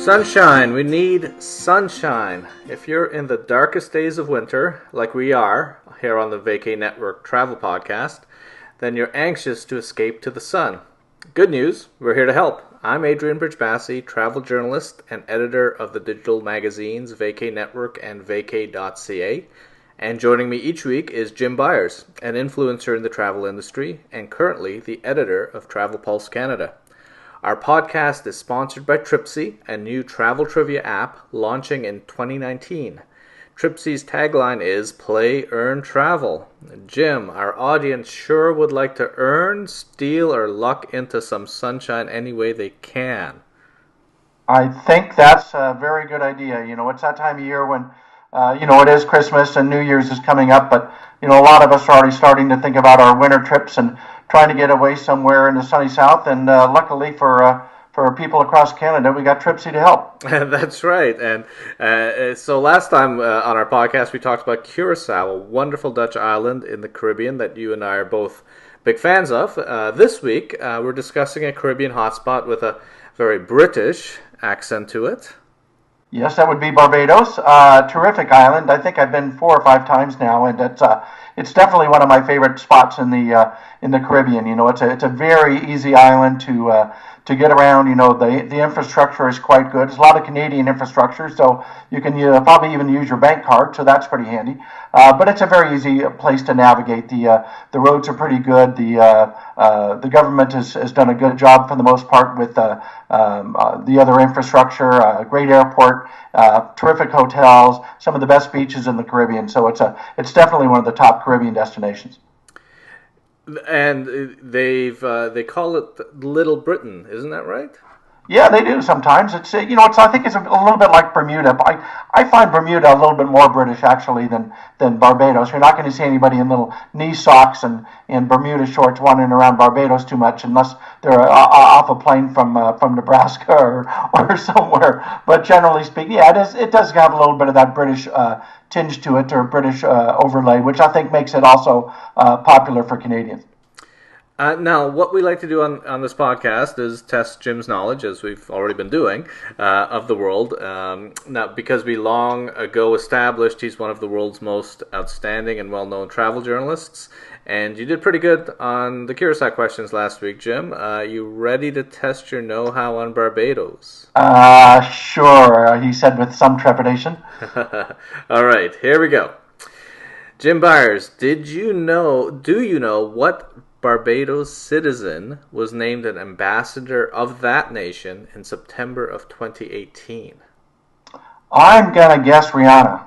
Sunshine. We need sunshine. If you're in the darkest days of winter, like we are here on the Vacay Network travel podcast, then you're anxious to escape to the sun. Good news, we're here to help. I'm Adrian Brijbassi, travel journalist and editor of the digital magazines Vacay Network and Vacay.ca. And joining me each week is Jim Byers, an influencer in the travel industry and currently the editor of Travel Pulse Canada. Our podcast is sponsored by Trippzy, a new travel trivia app launching in 2019. Trippzy's tagline is Play, Earn, Travel. Jim, our audience sure would like to earn, steal, or luck into some sunshine any way they can. I think that's a very good idea. You know, it's that time of year when, it is Christmas and New Year's is coming up, but, a lot of us are already starting to think about our winter trips and trying to get away somewhere in the sunny south. And luckily for people across Canada, we got Trippzy to help. That's right. And so last time on our podcast, we talked about Curacao, a wonderful Dutch island in the Caribbean that you and I are both big fans of. This week, we're discussing a Caribbean hotspot with a very British accent to it. Yes, that would be Barbados. Terrific island. I think I've been 4 or 5 times now, and it's definitely one of my favorite spots in the Caribbean. It's a very easy island to get around. The infrastructure is quite good. There's a lot of Canadian infrastructure, so you can probably even use your bank card, so that's pretty handy. But it's a very easy place to navigate. The roads are pretty good. The government has done a good job for the most part with the other infrastructure. A great airport, terrific hotels, some of the best beaches in the Caribbean. So it's definitely one of the top Caribbean destinations. And they call it Little Britain, isn't that right? Yeah, they do sometimes. It's I think it's a little bit like Bermuda. I find Bermuda a little bit more British actually than Barbados. You're not going to see anybody in little knee socks and Bermuda shorts wandering around Barbados too much, unless they're off a plane from Nebraska or somewhere. But generally speaking, yeah, it does have a little bit of that British tinge to it, or British overlay, which I think makes it also popular for Canadians. Now, what we like to do on this podcast is test Jim's knowledge, as we've already been doing, of the world. Now, because we long ago established he's one of the world's most outstanding and well-known travel journalists, and you did pretty good on the Curacao questions last week, Jim. You ready to test your know-how on Barbados? Sure, he said with some trepidation. All right, here we go. Jim Byers, do you know what Barbados citizen was named an ambassador of that nation in September of 2018? I'm going to guess Rihanna.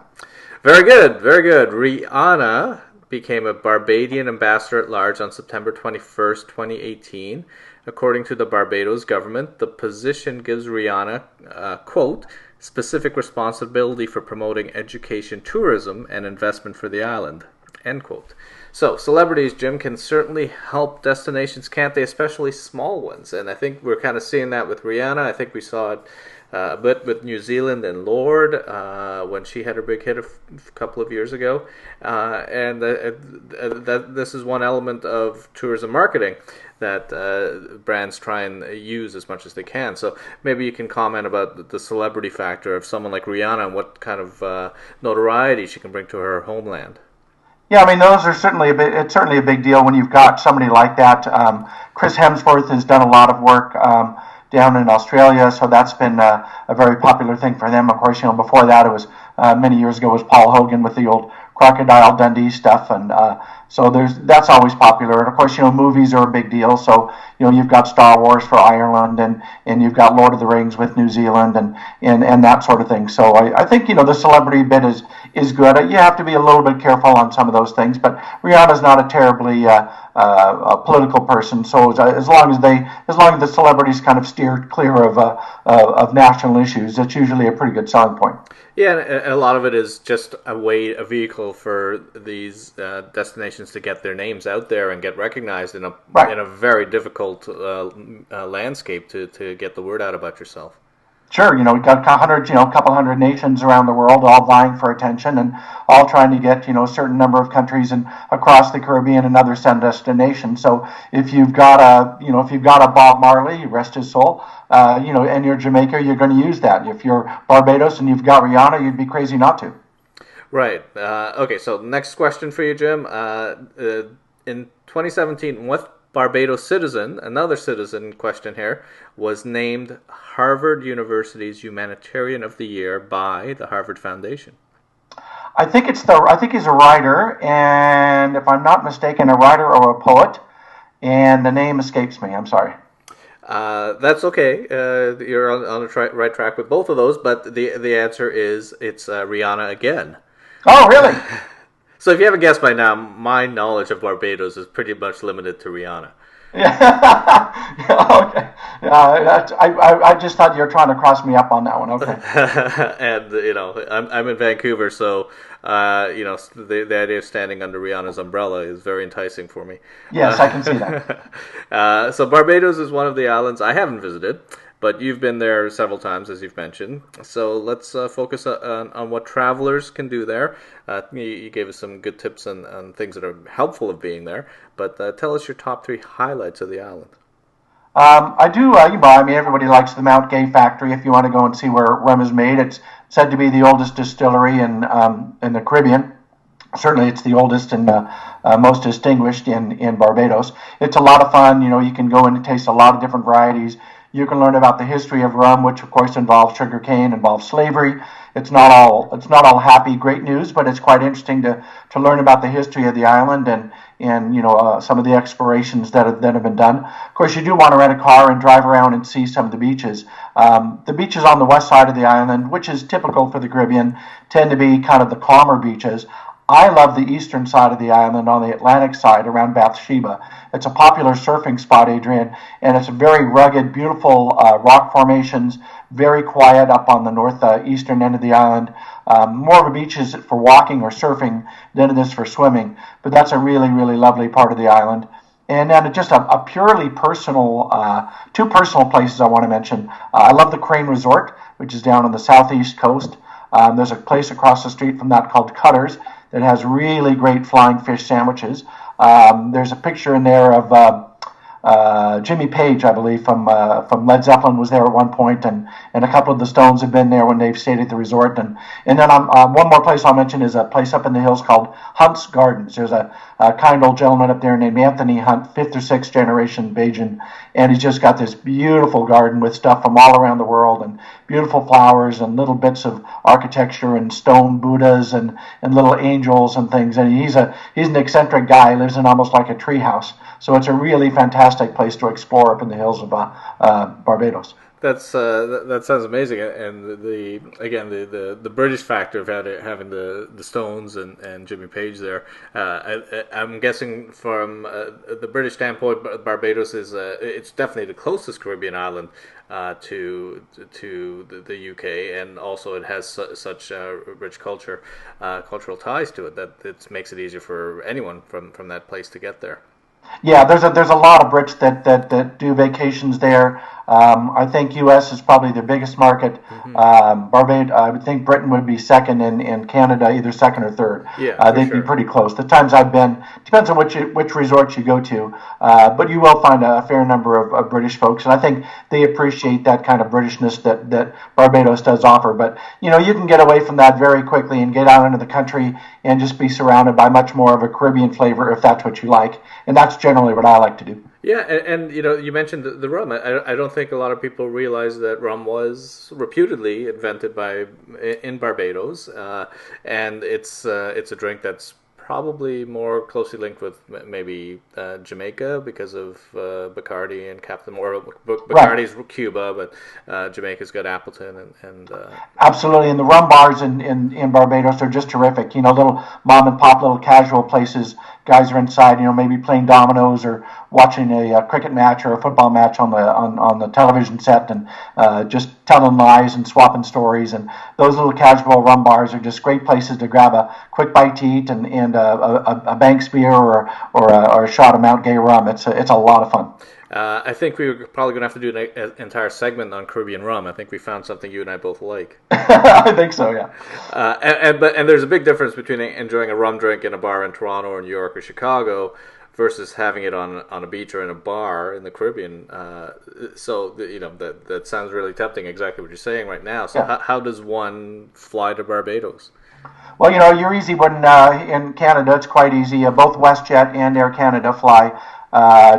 Very good, very good. Rihanna became a Barbadian ambassador at large on September 21st, 2018. According to the Barbados government, the position gives Rihanna, quote, specific responsibility for promoting education, tourism, and investment for the island, end quote. So, celebrities, Jim, can certainly help destinations, can't they? Especially small ones. And I think we're kind of seeing that with Rihanna. I think we saw it a bit with New Zealand and Lorde when she had her big hit a couple of years ago. And that this is one element of tourism marketing that brands try and use as much as they can. So maybe you can comment about the celebrity factor of someone like Rihanna and what kind of notoriety she can bring to her homeland. Yeah, I mean, those are certainly it's certainly a big deal when you've got somebody like that. Chris Hemsworth has done a lot of work down in Australia, so that's been a very popular thing for them. Of course, before that, it was many years ago was Paul Hogan with the old Crocodile Dundee stuff, and so that's always popular. And of course, movies are a big deal. So you've got Star Wars for Ireland, and you've got Lord of the Rings with New Zealand, and that sort of thing. So I think the celebrity bit is good. You have to be a little bit careful on some of those things, but Rihanna's not a terribly a political person. So as long as the celebrities kind of steer clear of national issues, it's usually a pretty good selling point. Yeah, and a lot of it is just a vehicle for these destinations to get their names out there and get recognized in a very difficult landscape to get the word out about yourself. Sure, we've got a couple hundred nations around the world, all vying for attention and all trying to get, a certain number of countries and across the Caribbean and other sun destinations. So if you've got a Bob Marley, rest his soul, and you're Jamaica, you're going to use that. If you're Barbados and you've got Rihanna, you'd be crazy not to. Right. Okay, so next question for you, Jim. In 2017, what Barbados citizen, another citizen question here, was named Harvard University's Humanitarian of the Year by the Harvard Foundation? I think he's a writer, and if I'm not mistaken, a writer or a poet, and the name escapes me. I'm sorry. That's okay. You're on the right track with both of those, but the answer is it's Rihanna again. Oh, really? So if you haven't guessed by now, my knowledge of Barbados is pretty much limited to Rihanna. Yeah. Okay. I just thought you were trying to cross me up on that one. Okay. And I'm in Vancouver, so the idea of standing under Rihanna's umbrella is very enticing for me. Yes, I can see that. So Barbados is one of the islands I haven't visited, but you've been there several times, as you've mentioned. So let's focus on what travelers can do there. You gave us some good tips on things that are helpful of being there, but tell us your top 3 highlights of the island. I do. Everybody likes the Mount Gay factory. If you want to go and see where rum is made, it's said to be the oldest distillery in the Caribbean. Certainly, it's the oldest and most distinguished in Barbados. It's a lot of fun. You can go in and taste a lot of different varieties. You can learn about the history of rum, which of course involves sugarcane, involves slavery. It's not all happy, great news, but it's quite interesting to learn about the history of the island and some of the explorations that have been done. Of course, you do want to rent a car and drive around and see some of the beaches. The beaches on the west side of the island, which is typical for the Caribbean, tend to be kind of the calmer beaches. I love the eastern side of the island on the Atlantic side around Bathsheba. It's a popular surfing spot, Adrian, and it's a very rugged, beautiful rock formations, very quiet up on the northeastern end of the island. More of a beach is for walking or surfing than it is for swimming, but that's a really, really lovely part of the island. And then just a purely personal, 2 personal places I want to mention. I love the Crane Resort, which is down on the southeast coast. There's a place across the street from that called Cutters that has really great flying fish sandwiches. There's a picture in there of Jimmy Page, I believe, from Led Zeppelin was there at one point, and a couple of the Stones have been there when they've stayed at the resort. And then one more place I'll mention is a place up in the hills called Hunt's Gardens. There's a kind old gentleman up there named Anthony Hunt, 5th or 6th generation Bajan, and he's just got this beautiful garden with stuff from all around the world and beautiful flowers and little bits of architecture and stone Buddhas and little angels and things. And he's an eccentric guy. He lives in almost like a tree house. So it's a really fantastic place to explore up in the hills of Barbados. That sounds amazing, and the British factor of having the Stones and Jimmy Page there. I'm guessing from the British standpoint, Barbados is it's definitely the closest Caribbean island to the UK, and also it has such rich cultural ties to it that it makes it easier for anyone from that place to get there. Yeah, there's a lot of Brits that do vacations there. I think U.S. is probably the biggest market. Mm-hmm. Barbados, I would think Britain would be second, and Canada either second or third. Yeah, they'd sure. be pretty close. The times I've been, depends on which resorts you go to, but you will find a fair number of British folks, and I think they appreciate that kind of Britishness that Barbados does offer. But you can get away from that very quickly and get out into the country and just be surrounded by much more of a Caribbean flavor if that's what you like, and that's generally what I like to do. Yeah, and you mentioned the rum. I don't think a lot of people realize that rum was reputedly invented in Barbados, and it's a drink that's probably more closely linked with maybe Jamaica because of Bacardi and Captain Morgan. Bacardi's right. Cuba, but Jamaica's got Appleton and absolutely. And the rum bars in Barbados are just terrific. Little mom and pop, little casual places. Guys are inside, maybe playing dominoes or watching a cricket match or a football match on the television set, and just telling lies and swapping stories. And those little casual rum bars are just great places to grab a quick bite to eat and a Banks beer or a shot of Mount Gay rum. It's a lot of fun. I think we were probably going to have to do an entire segment on Caribbean rum. I think we found something you and I both like. I think so, yeah. And there's a big difference between enjoying a rum drink in a bar in Toronto or New York or Chicago versus having it on a beach or in a bar in the Caribbean. That sounds really tempting. Exactly what you're saying right now. So Yeah. how does one fly to Barbados? Well, you're easy when in Canada. It's quite easy. Both WestJet and Air Canada fly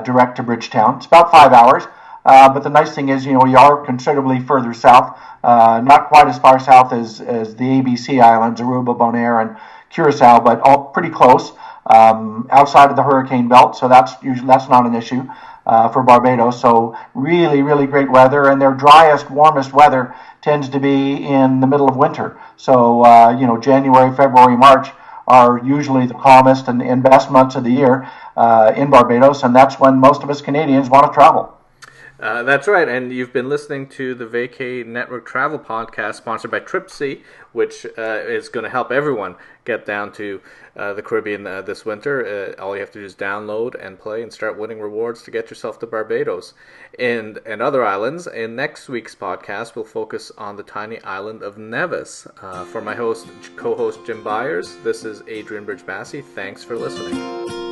direct to Bridgetown. It's about 5 hours. But the nice thing is, you are considerably further south. Not quite as far south as the ABC Islands, Aruba, Bonaire, and Curacao, but all pretty close. Outside of the hurricane belt, so that's not an issue for Barbados. So really, really great weather, and their driest, warmest weather tends to be in the middle of winter. So January, February, March are usually the calmest and best months of the year in Barbados, and that's when most of us Canadians want to travel. That's right, and you've been listening to the Vacay Network Travel Podcast, sponsored by Trippzy, which is going to help everyone get down to the Caribbean this winter. All you have to do is download and play and start winning rewards to get yourself to Barbados and other islands. In next week's podcast, we'll focus on the tiny island of Nevis. For my co-host Jim Byers, this is Adrian Brijbassi. Thanks for listening.